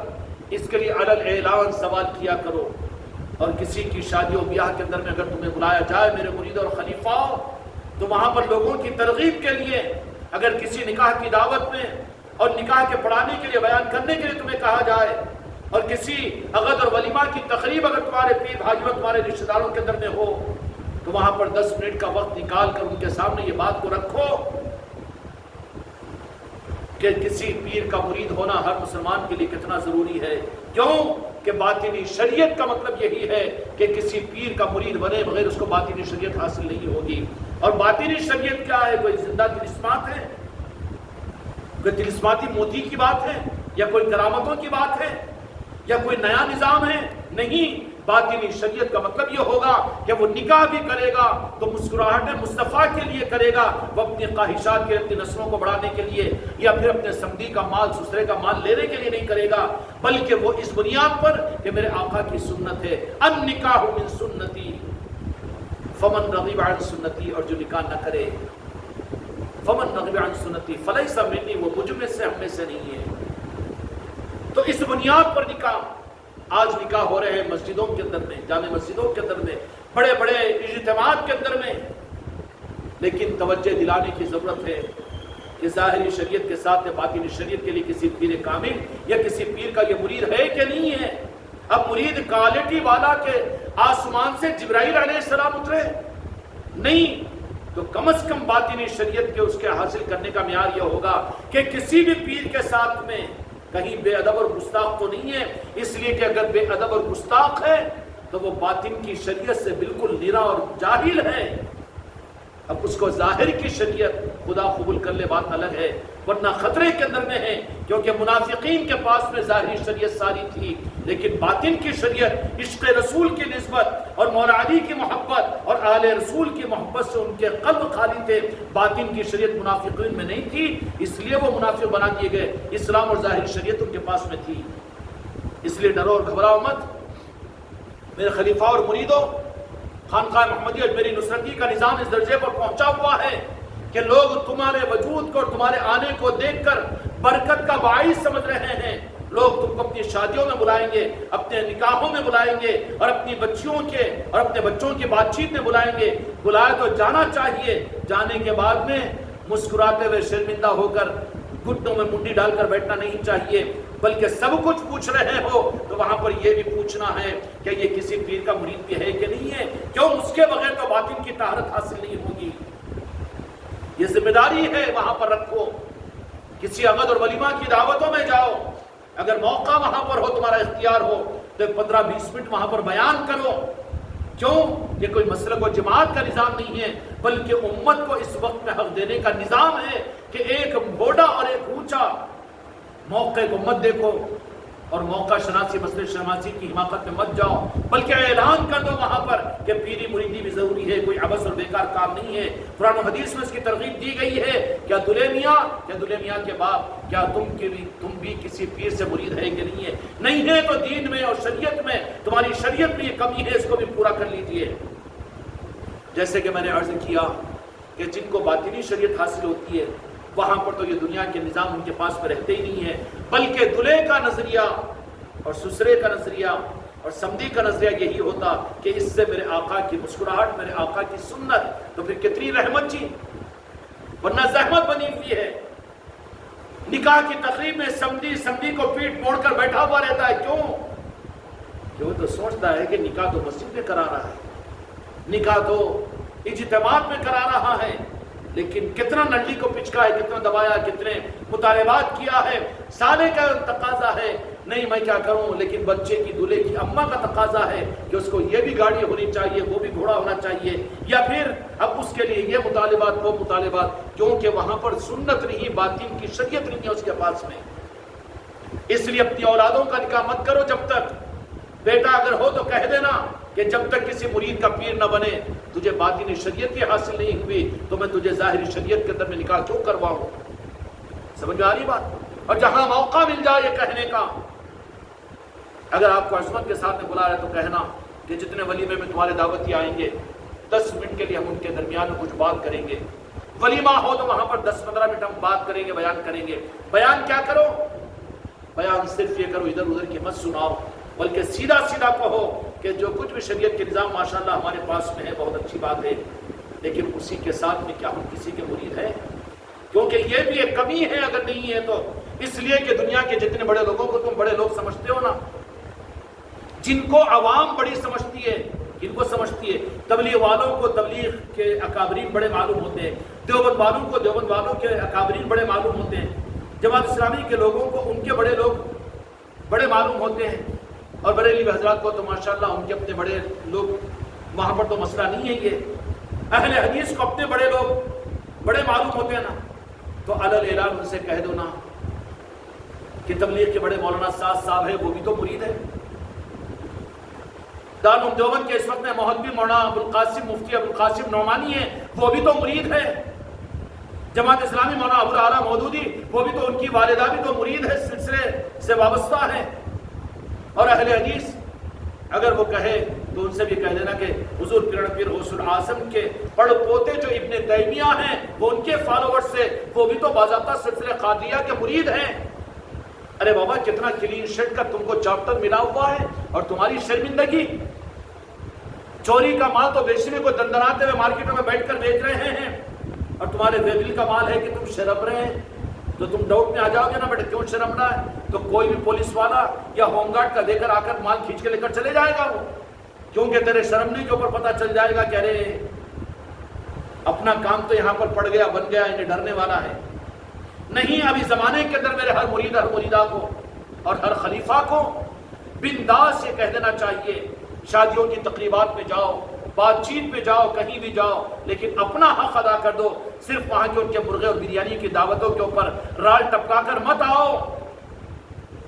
اس کے لیے علل اعلان سوال کیا کرو. اور کسی کی شادی و بیاہ کے اندر میں اگر تمہیں بلایا جائے میرے مرید اور خلیفہ، تو وہاں پر لوگوں کی ترغیب کے لیے اگر کسی نکاح کی دعوت میں اور نکاح کے پڑھانے کے لیے بیان کرنے کے لیے تمہیں کہا جائے اور کسی عقد اور ولیمہ کی تقریب اگر تمہارے پیر بھائیوں تمہارے رشتہ داروں کے اندر میں ہو تو وہاں پر 10 منٹ کا وقت نکال کر ان کے سامنے یہ بات کو رکھو کہ کسی پیر کا مرید ہونا ہر مسلمان کے لیے کتنا ضروری ہے. کیوں کہ باطنی شریعت کا مطلب یہی ہے کہ کسی پیر کا مرید بنے بغیر اس کو باطنی شریعت حاصل نہیں ہوگی. اور باطنی شریعت کیا ہے؟ کوئی زندہ طلسمات ہے، کوئی طلسماتی موتی کی بات ہے یا کوئی کرامتوں کی بات ہے یا کوئی نیا نظام ہے؟ نہیں. باطنی شریعت کا مطلب یہ ہوگا کہ وہ نکاح بھی کرے گا تو مسکراہٹ مصطفیٰ کے لیے کرے گا، وہ اپنی خواہشات کے اپنی نسلوں کو بڑھانے کے لیے یا پھر اپنے سمدی کا مال سسرے کا مال لینے کے لیے نہیں کرے گا، بلکہ وہ اس بنیاد پر کہ میرے آقا کی سنت ہے، النکاح من سنتی فمن رغب عن سنتی، اور جو نکاح نہ کرے فمن رغب عن سنتی فلیس منی، وہ مجھ میں سے ہم میں سے نہیں ہے. تو اس بنیاد پر نکاح، آج نکاح ہو رہے ہیں مسجدوں کے اندر میں، جامع مسجدوں کے اندر میں، بڑے بڑے اجتماعات کے اندر میں، لیکن توجہ دلانے کی ضرورت ہے کہ ظاہری شریعت کے ساتھ باطنی شریعت کے لیے کسی پیر کامل یا کسی پیر کا یہ مرید ہے کہ نہیں ہے. اب مرید کوالٹی والا کے آسمان سے جبرائیل علیہ السلام اترے نہیں، تو کم از کم باطنی شریعت کے اس کے حاصل کرنے کا معیار یہ ہوگا کہ کسی بھی پیر کے ساتھ میں کہیں بے ادب اور گستاخ تو نہیں ہے. اس لیے کہ اگر بے ادب اور گستاخ ہے تو وہ باطن کی شریعت سے بالکل نرا اور جاہل ہے. اب اس کو ظاہر کی شریعت خدا قبول کر لے بات الگ ہے، ورنہ خطرے کے اندر میں ہے، کیونکہ منافقین کے پاس میں ظاہری شریعت ساری تھی لیکن باطن کی شریعت عشق رسول کی نسبت اور مولا علی کی محبت اور آل رسول کی محبت سے ان کے قلب خالی تھے. باطن کی شریعت منافقین میں نہیں تھی، اس لیے وہ منافق بنا دیے گئے. اسلام اور ظاہری شریعت ان کے پاس میں تھی. اس لیے ڈرو اور گھبراؤ مت میرے خلیفہ اور مریدوں. خانقاہ محمدیہ اجمیری نصرتی کا نظام اس درجے پر پہنچا ہوا ہے کہ لوگ تمہارے وجود کو اور تمہارے آنے کو دیکھ کر برکت کا باعث سمجھ رہے ہیں. لوگ تم کو اپنی شادیوں میں بلائیں گے، اپنے نکاحوں میں بلائیں گے اور اپنی بچیوں کے اور اپنے بچوں کی بات چیت میں بلائیں گے. بلایا تو جانا چاہیے، جانے کے بعد میں مسکراتے ہوئے شرمندہ ہو کر گھٹنوں میں منڈی ڈال کر بیٹھنا نہیں چاہیے، بلکہ سب کچھ پوچھ رہے ہو تو وہاں پر یہ بھی پوچھنا ہے کہ یہ کسی پیر کا مرید بھی ہے کہ نہیں ہے. کیوں؟ اس کے بغیر تو باطن کی طہارت حاصل نہیں ہوگی. یہ ذمہ داری ہے، وہاں پر رکھو. کسی عقد اور ولیمہ کی دعوتوں میں جاؤ، اگر موقع وہاں پر ہو، تمہارا اختیار ہو تو 15-20 منٹ وہاں پر بیان کرو. کیوں؟ یہ کوئی مسلک و جماعت کا نظام نہیں ہے، بلکہ امت کو اس وقت میں حق دینے کا نظام ہے کہ ایک بوڑھا اور ایک اونچا موقع کو مت دیکھو اور موقع شناسی مسئلہ شناسی کی حماقت میں مت جاؤ، بلکہ اعلان کر دو وہاں پر کہ پیری مریدی بھی ضروری ہے، کوئی عبث اور بیکار کام نہیں ہے۔ قرآن و حدیث میں اس کی ترغیب دی گئی ہے۔ کیا دلہے میاں کے باپ، کیا تم بھی کسی پیر سے مرید ہے کہ نہیں ہے؟ نہیں ہے تو دین میں اور شریعت میں، تمہاری شریعت میں یہ کمی ہے، اس کو بھی پورا کر لیجئے۔ جیسے کہ میں نے عرض کیا کہ جن کو باطنی شریعت حاصل ہوتی ہے وہاں پر تو یہ دنیا کے نظام ان کے پاس میں رہتے ہی نہیں ہے، بلکہ دلہے کا نظریہ اور سسرے کا نظریہ اور سمدھی کا نظریہ یہی ہوتا کہ اس سے میرے آقا کی مسکراہٹ، میرے آقا کی سنت، تو پھر کتنی رحمت جی، ورنہ زحمت بنی ہوئی ہے۔ نکاح کی تقریب میں سمدھی کو پیٹ موڑ کر بیٹھا ہوا رہتا ہے، کیوں تو سوچتا ہے کہ نکاح تو مسجد میں کرا رہا ہے، نکاح تو اجتماعات میں کرا رہا ہے، لیکن کتنا نڈی کو پچکا ہے، کتنا دبایا، کتنے مطالبات کیا ہے، سالے کا تقاضا ہے، نہیں میں کیا کروں، لیکن بچے کی دلہے کی اماں کا تقاضا ہے کہ اس کو یہ بھی گاڑی ہونی چاہیے، وہ بھی گھوڑا ہونا چاہیے، یا پھر اب اس کے لیے یہ مطالبات وہ مطالبات، کیونکہ وہاں پر سنت نہیں، باطن کی شریعت نہیں ہے اس کے پاس میں۔ اس لیے اپنی اولادوں کا نکاح مت کرو جب تک، بیٹا اگر ہو تو کہہ دینا کہ جب تک کسی مرید کا پیر نہ بنے، تجھے باطنی شریعت کی حاصل نہیں ہوئی تو میں تجھے ظاہری شریعت کے اندر میں نکاح کیوں کرواؤں؟ سمجھ میں آ رہی بات؟ اور جہاں موقع مل جائے یہ کہنے کا، اگر آپ کو عصمت کے ساتھ میں بلا رہے تو کہنا کہ جتنے ولیمے میں تمہارے دعوتی آئیں گے 10 منٹ کے لیے ہم ان کے درمیان میں کچھ بات کریں گے، ولیمہ ہو تو وہاں پر 10-15 منٹ ہم بات کریں گے، بیان کریں گے۔ بیان کیا کرو؟ بیان صرف یہ کرو ادھر ادھر کی مت سناؤ، بلکہ سیدھا سیدھا کہو کہ جو کچھ بھی شریعت کے نظام ماشاءاللہ ہمارے پاس میں ہے بہت اچھی بات ہے، لیکن اسی کے ساتھ میں کیا ہم کسی کے مرید ہیں؟ کیونکہ یہ بھی ایک کمی ہے اگر نہیں ہے تو، اس لیے کہ دنیا کے جتنے بڑے لوگوں کو تم بڑے لوگ سمجھتے ہو نا، جن کو عوام بڑی سمجھتی ہے، جن کو سمجھتی ہے، تبلیغ والوں کو تبلیغ کے اکابرین بڑے معلوم ہوتے ہیں، دیوبند والوں کو دیوبند والوں کے اکابرین بڑے معلوم ہوتے ہیں، جماعت اسلامی کے لوگوں کو ان کے بڑے لوگ بڑے معلوم ہوتے ہیں، اور بریلوی حضرات کو تو ماشاءاللہ ان کے اپنے بڑے لوگ، وہاں پر تو مسئلہ نہیں ہے یہ۔ اہل حدیث کو اپنے بڑے لوگ بڑے معلوم ہوتے ہیں نا، تو علل اعلان ان سے کہہ دو نا کہ تبلیغ کے بڑے مولانا سعد صاحب ہے، وہ بھی تو مرید ہے۔ دارالعلوم دیوبند کے اس وقت میں مولوی مولانا ابوالقاسم مفتی ابوالقاسم نعمانی ہیں، وہ بھی تو مرید ہے۔ جماعت اسلامی مولانا ابو الاعلیٰ مودودی، وہ بھی تو ان کی والدہ بھی تو مرید ہے، سلسلے سے وابستہ ہے۔ اور اہل حدیث اگر وہ کہے تو ان سے بھی کہہ دینا کہ حضور پیر غوث العاظم کے پڑ پوتے جو ابن تیمیہ ہیں وہ ان کے فالوورز سے، وہ بھی تو باضابطہ سلسلے قادریہ کے مرید ہیں۔ ارے بابا کتنا کلین شٹ کا تم کو چاپٹر ملا ہوا ہے، اور تمہاری شرمندگی، چوری کا مال تو بیچنے کو دندناتے ہوئے مارکیٹوں میں بیٹھ کر بیچ رہے ہیں، اور تمہارے دل کا مال ہے کہ تم شرم رہے ہیں، تو تم ڈاؤٹ میں آ جاؤ گے نا بیٹے کیوں شرم رہا ہے، تو کوئی بھی پولیس والا یا ہوم گارڈ کا دے کر آ کر مال کھینچ کے لے کر چلے جائے گا وہ، کیونکہ تیرے شرمنے کے اوپر پتہ چل جائے گا کہ ارے اپنا کام تو یہاں پر پڑ گیا، بن گیا، انہیں ڈرنے والا ہے۔ نہیں، ابھی زمانے کے اندر میرے ہر مرید ہر مریدہ کو اور ہر خلیفہ کو بنداس یہ کہہ دینا چاہیے، شادیوں کی تقریبات میں جاؤ، بات چیت پہ جاؤ، کہیں بھی جاؤ، لیکن اپنا حق ادا کر دو، صرف وہاں کے ان کے مرغے اور بریانی کی دعوتوں کے اوپر رال ٹپکا کر مت آؤ۔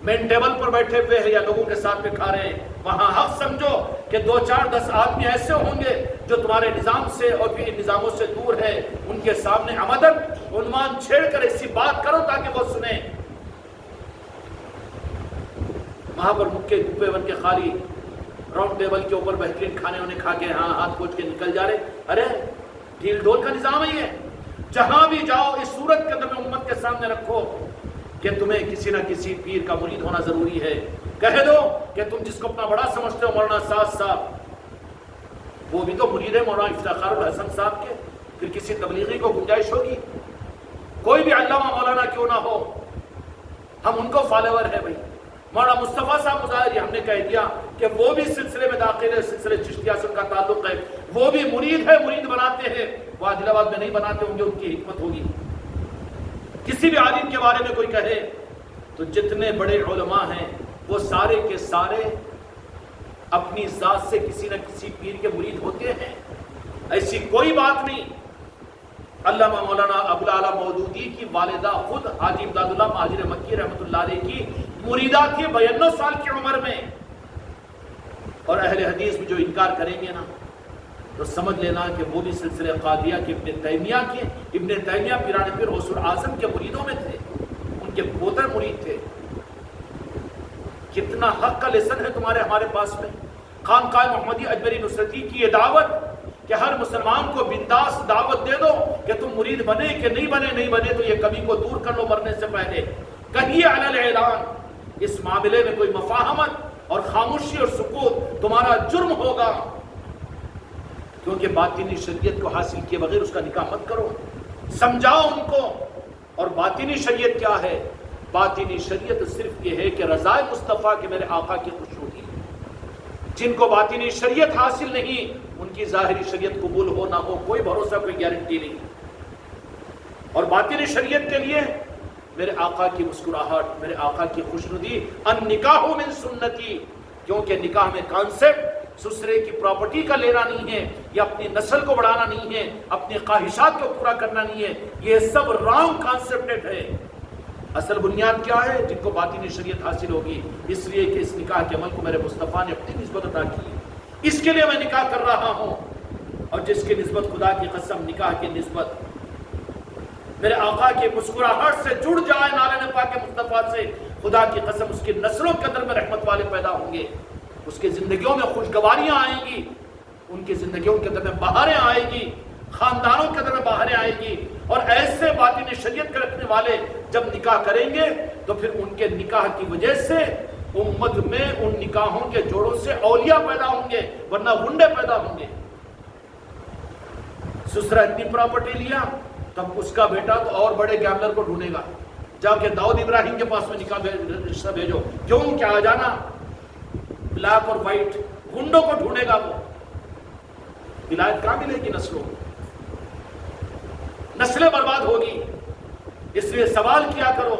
مین ٹیبل پر بیٹھے ہوئے ہیں یا لوگوں کے ساتھ میں کھا رہے ہیں، وہاں حق سمجھو کہ 2-4-10 آدمی ایسے ہوں گے جو تمہارے نظام سے اور پھر ان نظاموں سے دور ہے، ان کے سامنے عمدن عنوان چھیڑ کر ایسی بات کرو تاکہ وہ سنیں۔ وہاں پر مکے گپے بن کے خالی راؤنڈ ٹیبل کے اوپر بہترین کھانے انہیں کھا کے ہاں ہاتھ پوچھ کے نکل جا رہے، ارے ڈھیل ڈھول کا نظام ہے یہ۔ جہاں بھی جاؤ اس صورت کے اندر میں امت کے سامنے رکھو کہ تمہیں کسی نہ کسی پیر کا مرید ہونا ضروری ہے۔ کہہ دو کہ تم جس کو اپنا بڑا سمجھتے ہو مولانا سعد صاحب، وہ بھی تو مرید ہے مولانا افتخار الحسن صاحب کے، پھر کسی تبلیغی کو گنجائش ہوگی؟ کوئی بھی علامہ مولانا کیوں نہ ہو، ہم ان کو فالوور ہیں بھائی۔ مولانا مصطفیٰ صاحب مظاہری ہم نے کہہ دیا کہ وہ بھی سلسلے میں داخل ہے، سلسلے چشتیہ سے ان کا تعلق ہے، وہ بھی مرید ہے، مرید بناتے ہیں، وہ عادل آباد میں نہیں بناتے ہوں گے، ان کی حکمت ہوگی۔ کسی بھی عالم کے بارے میں کوئی کہے تو جتنے بڑے علماء ہیں وہ سارے کے سارے اپنی ذات سے کسی نہ کسی پیر کے مرید ہوتے ہیں، ایسی کوئی بات نہیں۔ علامہ مولانا ابوالعلا مودودی کی والدہ خود حاجی امداد اللہ مہاجر مکی رحمۃ اللہ علیہ کی مریدہ تھی 92 سال کی عمر میں، اور اہل حدیث بھی جو انکار کریں گے نا تو سمجھ لینا کہ وہ بھی سلسلہ قادریہ کے ابن تیمیہ پیران پیر غوث الاعظم کے مریدوں میں تھے، ان کے پوتر مرید تھے۔ کتنا حق کا لیسن ہے تمہارے ہمارے پاس میں۔ خانقاہ محمدی اجمری نصرتی کی یہ دعوت کہ ہر مسلمان کو بنداس دعوت دے دو کہ تم مرید بنے کہ نہیں بنے تو یہ کمی کو دور کر لو مرنے سے پہلے، کہیے علی الاعلان۔ اس معاملے میں کوئی مفاہمت اور خاموشی اور سکوت تمہارا جرم ہوگا، کیونکہ باطنی شریعت کو حاصل کیے بغیر اس کا نکاح مت کرو، سمجھاؤ ان کو۔ اور باطنی شریعت کیا ہے؟ باطنی شریعت صرف یہ ہے کہ رضائے مصطفیٰ کے میرے آقا کی خوشنودی۔ جن کو باطنی شریعت حاصل نہیں، ان کی ظاہری شریعت قبول ہو نہ ہو کوئی بھروسہ، کوئی گارنٹی نہیں۔ اور باطنی شریعت کے لیے میرے آقا کی مسکراہٹ، میرے آقا کی خوشنودی، النکاح من سنتی، کیونکہ نکاح میں کانسیپٹ سسرے کی پراپرٹی کا لینا نہیں ہے، یا اپنی نسل کو بڑھانا نہیں ہے، اپنی خواہشات کو پورا کرنا نہیں ہے، یہ سب رانگ کانسیپٹ ہے۔ اصل بنیاد کیا ہے؟ جن کو باطنی شریعت حاصل ہوگی، اس لیے کہ اس نکاح کے عمل کو میرے مصطفیٰ نے اپنی نسبت عطا کی ہے، اس کے لیے میں نکاح کر رہا ہوں۔ اور جس کی نسبت خدا کی قسم، نکاح کی نسبت میرے آقا کی مسکراہٹ سے جڑ جائے، نالے پاک مصطفیٰ سے، خدا کی قسم اس کی نسلوں کے اندر میں رحمت والے پیدا ہوں گے، اس کی زندگیوں میں خوشگواریاں آئیں گی، ان کی زندگیوں کے اندر میں بہاریں آئیں گی، خاندانوں کے اندر میں بہاریں آئیں گی۔ اور ایسے باطنی شریعت کے رکھنے والے جب نکاح کریں گے تو پھر ان کے نکاح کی وجہ سے امت میں ان نکاحوں کے جوڑوں سے اولیاء پیدا ہوں گے، ورنہ غنڈے پیدا ہوں گے۔ سسرا اتنی پراپرٹی لیا، تب اس کا بیٹا تو اور بڑے گیملر کو ڈھونڈے گا، جا کے داؤد ابراہیم کے پاس میں نکاح رشتہ بھیجو، کیوں کیا آ جانا بلیک اور وائٹ گنڈوں کو ڈھونڈے گا، وہ ولایت کہاں ملے گی؟ نسلیں برباد ہوگی۔ اس لیے سوال کیا کرو،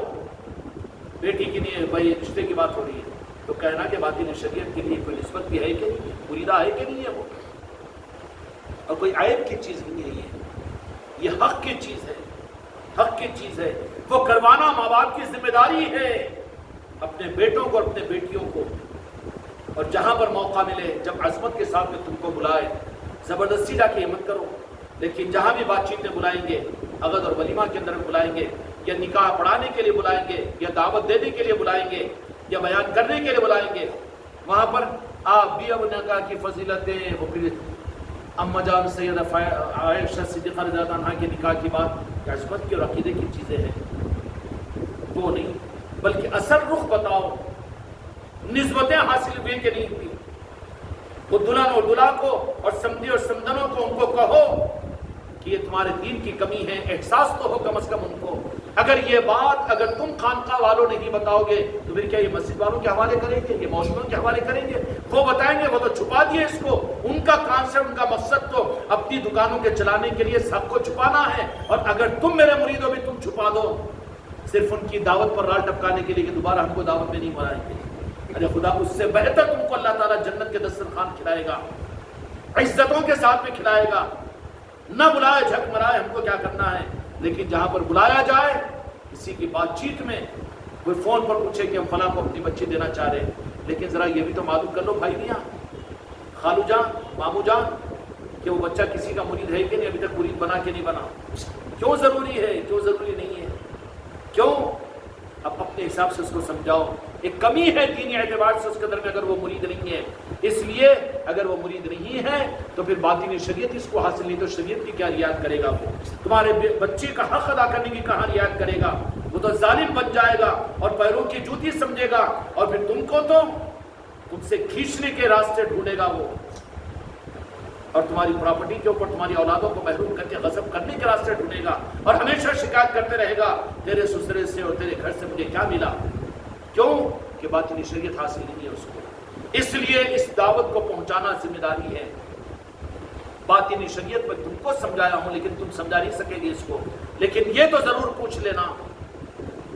بیٹی کی نہیں ہے بھائی رشتے کی بات ہو رہی ہے تو کہنا کہ باطنی شریعت کے لیے کوئی نسبت بھی ہے کہ نہیں ہے، مریدہ ہے کہ نہیں ہے، وہ اور کوئی عیب کی چیز نہیں ہے، یہ حق کی چیز ہے، حق کی چیز ہے، وہ کروانا ماں باپ کی ذمہ داری ہے اپنے بیٹوں کو اور اپنے بیٹیوں کو۔ اور جہاں پر موقع ملے، جب عظمت کے ساتھ میں تم کو بلائے، زبردستی جا کے مت کرو، لیکن جہاں بھی بات چیت میں بلائیں گے، عقد اور ولیمہ کے اندر بلائیں گے، یا نکاح پڑھانے کے لیے بلائیں گے، یا دعوت دینے کے لیے بلائیں گے، یا بیان کرنے کے لیے بلائیں گے، وہاں پر آپ بھی اب نکاح کی فضیلتیں، وہ پھر اماں جان سیدہ عائشہ صدیقہ رضی اللہ عنہا کے نکاح کی بات عظمت کی اور عقیدے کی چیزیں ہیں، وہ نہیں، بلکہ اصل رخ بتاؤ، نسبتیں حاصل ہوئی کہ نہیں ہوئی، وہ دلہن اور دلہا کو اور سمدھی اور سمدنوں کو ان کو کہو کہ یہ تمہارے دین کی کمی ہے، احساس تو ہو کم از کم ان کو۔ اگر یہ بات اگر تم خانقاہ والوں نہیں بتاؤ گے تو پھر کیا یہ مسجد والوں کے حوالے کریں گے، یہ موشموں کے حوالے کریں گے؟ وہ بتائیں گے، وہ تو چھپا دیے اس کو، ان کا کانسیپٹ، ان کا مقصد تو اپنی دکانوں کے چلانے کے لیے سب کو چھپانا ہے، اور اگر تم میرے مرید ہو بھی تم چھپا دو صرف ان کی دعوت پر رال ٹپکانے کے لیے کہ دوبارہ ہم کو دعوت میں نہیں بلائیں گے۔ ارے خدا اس سے بہتر تم کو اللہ تعالیٰ جنت کے دسترخوان کھلائے گا، عزتوں کے ساتھ میں کھلائے گا، نہ بلائے جھک مرائے ہم کو کیا کرنا ہے، لیکن جہاں پر بلایا جائے کسی کی بات چیت میں، کوئی فون پر پوچھے کہ ہم فلاں کو اپنی بچی دینا چاہ رہے ہیں، لیکن ذرا یہ بھی تو معلوم کر لو بھائی میاں، خالو جان، مامو جان، کہ وہ بچہ کسی کا مرید ہے کہ نہیں، ابھی تک مرید بنا کہ نہیں بنا، کیوں ضروری ہے، کیوں ضروری نہیں ہے، کیوں؟ اب اپنے حساب سے اس کو سمجھاؤ، ایک کمی ہے دینی اعتبار سے اس کے اندر میں اگر وہ مرید نہیں ہے، اس لیے اگر وہ مرید نہیں ہے تو پھر باطنی شریعت اس کو حاصل نہیں تو شریعت کی کیا رعایت کرے گا؟ وہ تمہارے بچے کا حق ادا کرنے کی کہاں رعایت کرے گا؟ وہ تو ظالم بن جائے گا اور پیروں کی جوتی سمجھے گا، اور پھر تم کو تو تم سے کھینچنے کے راستے ڈھونڈے گا وہ، اور تمہاری پراپرٹی کے اوپر تمہاری اولادوں کو محروم کر کے غصب کرنے کے راستے ڈھونڈے گا، اور ہمیشہ شکایت کرتے رہے گا تیرے سسرے سے اور تیرے گھر سے مجھے کیا ملا، کیوں کہ باطنی شریعت حاصل نہیں ہے اس کو۔ اس لیے اس دعوت کو پہنچانا ذمہ داری ہے۔ باطنی شریعت میں تم کو سمجھایا ہوں لیکن تم سمجھا نہیں سکے گی اس کو، لیکن یہ تو ضرور پوچھ لینا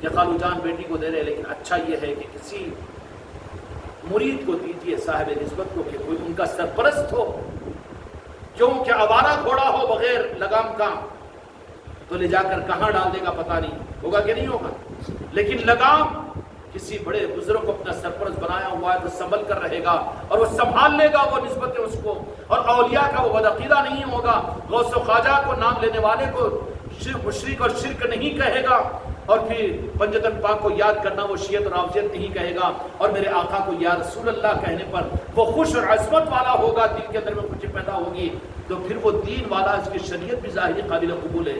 کہ خالو جان بیٹی کو دے رہے، لیکن اچھا یہ ہے کہ کسی مرید کو دیجیے صاحب نسبت کو کہ کوئی ان کا سرپرست ہو، کیونکہ آوارہ گھوڑا ہو بغیر لگام کا تو لے جا کر کہاں ڈال دے گا پتہ نہیں، ہوگا کہ نہیں ہوگا۔ لیکن لگام کسی بڑے بزرگ کو اپنا سرپرست بنایا ہوا ہے تو سنبھل کر رہے گا اور وہ سنبھال لے گا وہ نسبتیں اس کو، اور اولیاء کا وہ بدعقیدہ نہیں ہوگا، غوث و خواجہ کو نام لینے والے کو مشرک اور شرک نہیں کہے گا، اور پھر پنجتن پاک کو یاد کرنا وہ شیعت اور رافضیت نہیں کہے گا، اور میرے آقا کو یا رسول اللہ کہنے پر وہ خوش اور عصمت والا ہوگا، دل کے اندر میں خوشی پیدا ہوگی، تو پھر وہ دین والا، اس کی شریعت بھی ظاہری قابل قبول ہے۔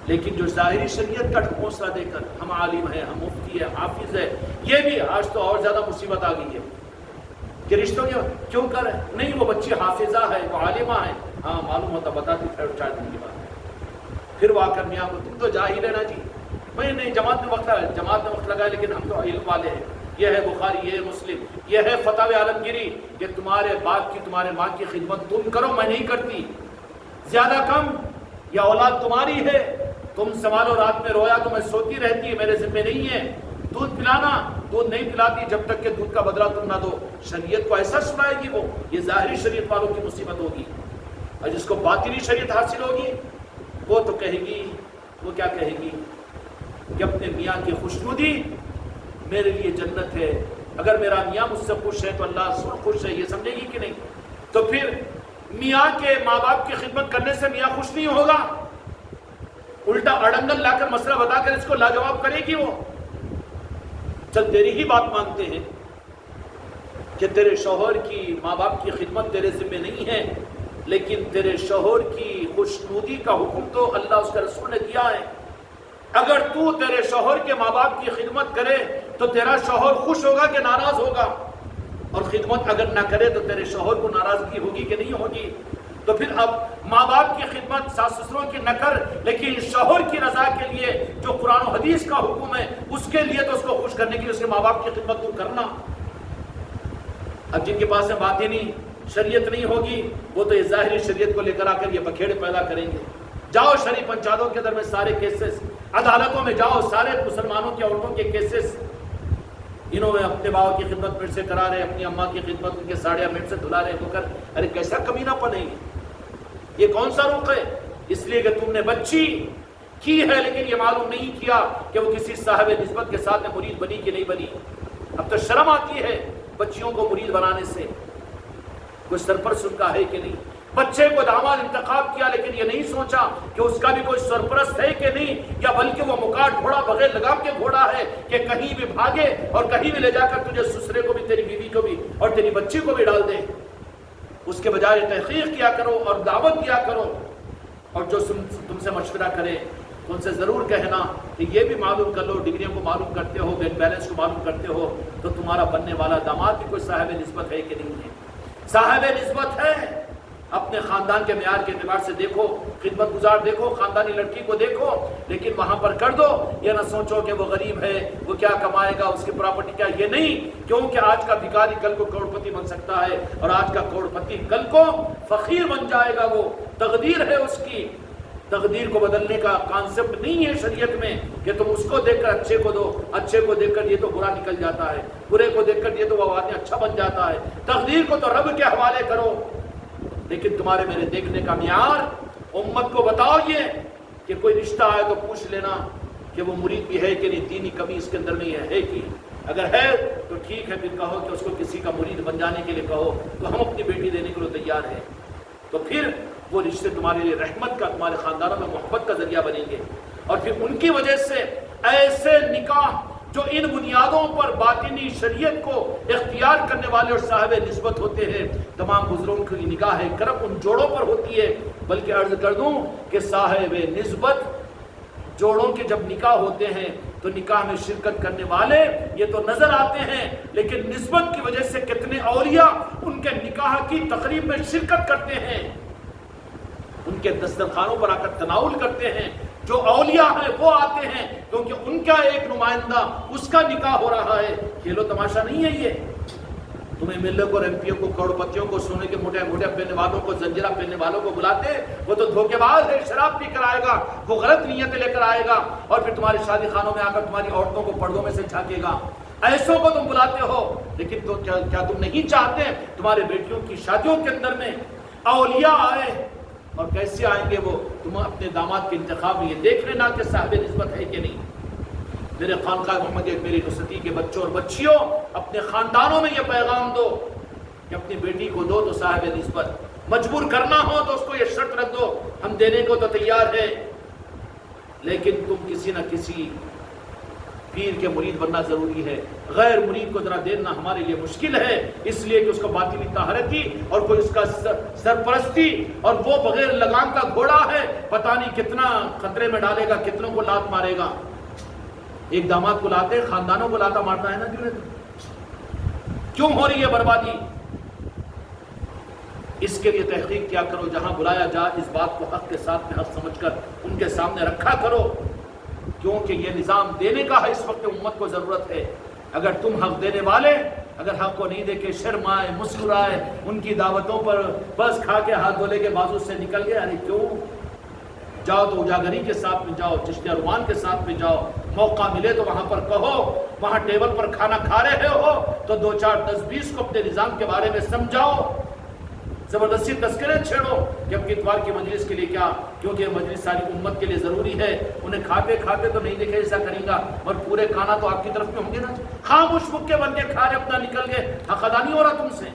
لیکن جو ظاہری شریعت کا ڈھکوسلا دے کر ہم عالم ہیں، ہم مفتی ہیں، حافظ ہیں، یہ بھی آج تو اور زیادہ مصیبت آ گئی ہے کہ رشتوں کیوں کر نہیں، وہ بچی حافظہ ہے، وہ عالمہ ہے، ہاں معلوم ہوتا بتاتی 4 دن کی بات ہے، پھر وہ آ کر میاں کو تم تو جاہل ہے نا جی، میں نہیں جماعت میں وقت لگا لیکن ہم تو علم والے ہیں، یہ ہے بخاری، یہ ہے مسلم، یہ ہے فتاوی عالمگیری کہ تمہارے باپ کی تمہارے ماں کی خدمت تم کرو، میں نہیں کرتی، زیادہ کم یا اولاد تمہاری ہے، تم سنبھالو، رات میں رویا تو میں سوتی رہتی ہے، میرے ذمہ نہیں ہے، دودھ پلانا، دودھ نہیں پلاتی جب تک کہ دودھ کا بدلہ تم نہ دو، شریعت کو ایسا سنائے گی وہ، یہ ظاہری شریعت والوں کی مصیبت ہوگی، اور جس کو باطنی شریعت حاصل ہوگی وہ تو کہے گی، وہ کیا کہے گی کہ اپنے میاں کی خوشنودی میرے لیے جنت ہے، اگر میرا میاں مجھ سے خوش ہے تو اللہ سن خوش ہے، یہ سمجھے گی کہ نہیں؟ تو پھر میاں کے ماں باپ کی خدمت کرنے سے میاں خوش نہیں ہوگا، الٹا اڑنگل لا کر مسئلہ بتا کر اس کو لاجواب کرے گی وہ، چل تیری ہی بات مانتے ہیں کہ تیرے شوہر کی ماں باپ کی خدمت تیرے ذمہ نہیں ہے، لیکن تیرے شوہر کی خوشنودی کا حکم تو اللہ اس کا رسول نے دیا ہے، اگر تو تیرے شوہر کے ماں باپ کی خدمت کرے تو تیرا شوہر خوش ہوگا کہ ناراض ہوگا، اور خدمت اگر نہ کرے تو تیرے شوہر کو ناراضگی ہوگی کہ نہیں ہوگی؟ تو پھر اب ماں باپ کی خدمت ساس سسروں کی نہ کر، لیکن شوہر کی رضا کے لیے جو قرآن و حدیث کا حکم ہے اس کے لیے تو اس کو خوش کرنے کے لیے اس کے ماں باپ کی خدمت تو کرنا۔ اب جن کے پاس میں باطنی شریعت نہیں ہوگی وہ تو یہ ظاہری شریعت کو لے کر آ کر یہ بکھیڑے پیدا کریں گے۔ جاؤ شریف پنچایتوں کے اندر میں سارے کیسز، عدالتوں میں جاؤ، سارے مسلمانوں کی عورتوں کے کیسز، انہوں نے اپنے باؤ کی خدمت میرے سے کرا رہے، اپنی اماں کی خدمت ان کے ساڑیاں میرے سے دھلا رہے، تو کر ارے کیسا کمینہ پن ہے یہ کون سا رخ ہے؟ اس لیے کہ تم نے بچی کی ہے لیکن یہ معلوم نہیں کیا کہ وہ کسی صاحب نسبت کے ساتھ مرید بنی کہ نہیں بنی۔ اب تو شرم آتی ہے بچیوں کو مرید بنانے سے، کوئی سرپرست ان کا ہے کہ نہیں؟ بچے کو داماد انتخاب کیا لیکن یہ نہیں سوچا کہ اس کا بھی کوئی سرپرست ہے کہ نہیں، یا بلکہ وہ مکاٹ گھوڑا بغیر لگام کے گھوڑا ہے کہ کہیں بھی بھاگے اور کہیں بھی لے جا کر تجھے سسرے کو بھی، تیری بیوی کو بھی اور تیری بچی کو بھی ڈال دے۔ اس کے بجائے تحقیق کیا کرو اور دعوت دیا کرو، اور جو تم سے مشورہ کرے ان سے ضرور کہنا کہ یہ بھی معلوم کر لو، ڈگریوں کو معلوم کرتے ہو، بینک بیلنس کو معلوم کرتے ہو تو تمہارا بننے والا داماد بھی کوئی صاحب نسبت ہے کہ نہیں ہے۔ صاحب نسبت ہے، اپنے خاندان کے معیار کے اعتبار سے دیکھو، خدمت گزار دیکھو، خاندانی لڑکی کو دیکھو، لیکن وہاں پر کر دو، یہ نہ سوچو کہ وہ غریب ہے، وہ کیا کمائے گا، اس کی پراپرٹی کیا، یہ نہیں، کیونکہ آج کا بھکاری کل کو کروڑپتی بن سکتا ہے، اور آج کا کروڑپتی کل کو فقیر بن جائے گا، وہ تقدیر ہے اس کی۔ تقدیر کو بدلنے کا کانسیپٹ نہیں ہے شریعت میں کہ تم اس کو دیکھ کر اچھے کو دو، اچھے کو دیکھ کر یہ تو برا نکل جاتا ہے، برے کو دیکھ کر یہ تو وہ آدمی اچھا بن جاتا ہے۔ تقدیر کو تو رب کے حوالے کرو، لیکن تمہارے میرے دیکھنے کا معیار امت کو بتاؤ یہ کہ کوئی رشتہ آئے تو پوچھ لینا کہ وہ مرید بھی ہے کہ نہیں، دینی کمی اس کے اندر میں ہے کہ اگر ہے تو ٹھیک ہے، پھر کہو کہ اس کو کسی کا مرید بن جانے کے لیے کہو تو ہم اپنی بیٹی دینے کے لیے تیار ہیں، تو پھر وہ رشتے تمہارے لیے رحمت کا، تمہارے خاندانوں میں محبت کا ذریعہ بنیں گے، اور پھر ان کی وجہ سے ایسے نکاح جو ان بنیادوں پر باطنی شریعت کو اختیار کرنے والے اور صاحب نسبت ہوتے ہیں، تمام بزرگوں کی نگاہ کرم ان جوڑوں پر ہوتی ہے۔ بلکہ عرض کر دوں کہ صاحب نسبت جوڑوں کے جب نکاح ہوتے ہیں تو نکاح میں شرکت کرنے والے یہ تو نظر آتے ہیں، لیکن نسبت کی وجہ سے کتنے اولیاء ان کے نکاح کی تقریب میں شرکت کرتے ہیں، ان کے دسترخوانوں پر آ کر تناول کرتے ہیں، جو اولیاء ہیں وہ آتے ہیں کیونکہ ان کا ایک نمائندہ اس کا نکاح ہو رہا ہے۔ کھیلو تماشا نہیں ہے یہ، تمہیں ملے کو، ایم پیوں کو، کروڑپتیوں کو، سونے کے موٹے موٹے پہننے والوں کو، زنجیرہ پہننے والوں کو بلاتے، وہ تو دھوکے باز ہے، شراب پی کر آئے گا، وہ غلط نیتیں لے کر آئے گا، اور پھر تمہارے شادی خانوں میں آ کر تمہاری عورتوں کو پردوں میں سے جھانکے گا، ایسوں کو تم بلاتے ہو، لیکن تو کیا تم نہیں چاہتے تمہارے بیٹیوں کی شادیوں کے اندر میں اولیاء آئے؟ اور کیسے آئیں گے وہ؟ تم اپنے داماد کے انتخاب میں یہ دیکھ لینا کہ صاحب نسبت ہے کہ نہیں۔ میرے خانقاہ محمدیہ میری نصرتی کے بچوں اور بچیوں، اپنے خاندانوں میں یہ پیغام دو کہ اپنی بیٹی کو دو تو صاحب نسبت، مجبور کرنا ہو تو اس کو یہ شرط رکھ دو، ہم دینے کو تو تیار ہے، لیکن تم کسی نہ کسی پیر کے مرید بننا ضروری ہے۔ غیر مرید کو ذرا دینا ہمارے لیے مشکل ہے، اس لیے کہ اس کو باطنی طہارتی اور کوئی اس کا سرپرستی، اور وہ بغیر لگام کا گھوڑا ہے، پتہ نہیں کتنا خطرے میں ڈالے گا، کتنوں کو لات مارے گا۔ ایک داماد کو لاتے خاندانوں کو لاتا مارتا ہے نا، کیوں ہو رہی ہے بربادی؟ اس کے لیے تحقیق کیا کرو، جہاں بلایا جا اس بات کو حق کے ساتھ میں حق سمجھ کر ان کے سامنے رکھا کرو، کیونکہ یہ نظام دینے کا ہے، اس وقت امت کو ضرورت ہے۔ اگر تم حق دینے والے اگر حق کو نہیں دے کے شرمائے، مسکرائے، ان کی دعوتوں پر بس کھا کے ہاتھ دھولے کے بازو سے نکل گئے، ارے کیوں؟ جاؤ تو اجاگری کے ساتھ میں جاؤ، چشتیہ روان کے ساتھ میں جاؤ، موقع ملے تو وہاں پر کہو، وہاں ٹیبل پر کھانا کھا رہے ہو تو 2 4 10 20 کو اپنے نظام کے بارے میں سمجھاؤ، زبردستی تذکرے چھیڑو کہ اب کی اتوار کی مجلس کے لیے کیا، کیونکہ مجلس ساری امت کے لیے ضروری ہے۔ انہیں کھاتے کھاتے تو نہیں دیکھے ایسا کریں گا، اور پورے کھانا تو آپ کی طرف میں ہوں گے نا، خاموش مکے بن کے کھا رہے اپنا نکل گئے، حق ادا نہیں ہو رہا تم سے۔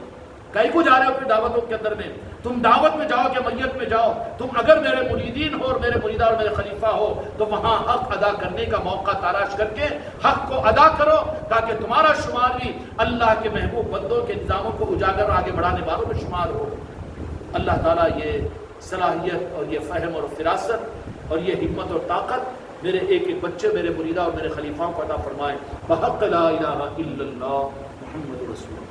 کئی کو جا رہے ہو اپنی دعوتوں کے اندر میں، تم دعوت میں جاؤ کہ میت میں جاؤ، تم اگر میرے مریدین ہو اور میرے مریدہ اور میرے خلیفہ ہو تو وہاں حق ادا کرنے کا موقع تلاش کر کے حق کو ادا کرو، تاکہ تمہارا شمار بھی اللہ کے محبوب بندوں کے نظاموں کو اجاگر آگے بڑھانے والوں میں شمار ہو۔ اللہ تعالیٰ یہ صلاحیت اور یہ فہم اور فراست اور یہ ہمت اور طاقت میرے ایک ایک بچے، میرے مریدہ اور میرے خلیفاؤں کو عطا فرمائے، بحق لا الہ الا اللہ محمد رسول اللہ۔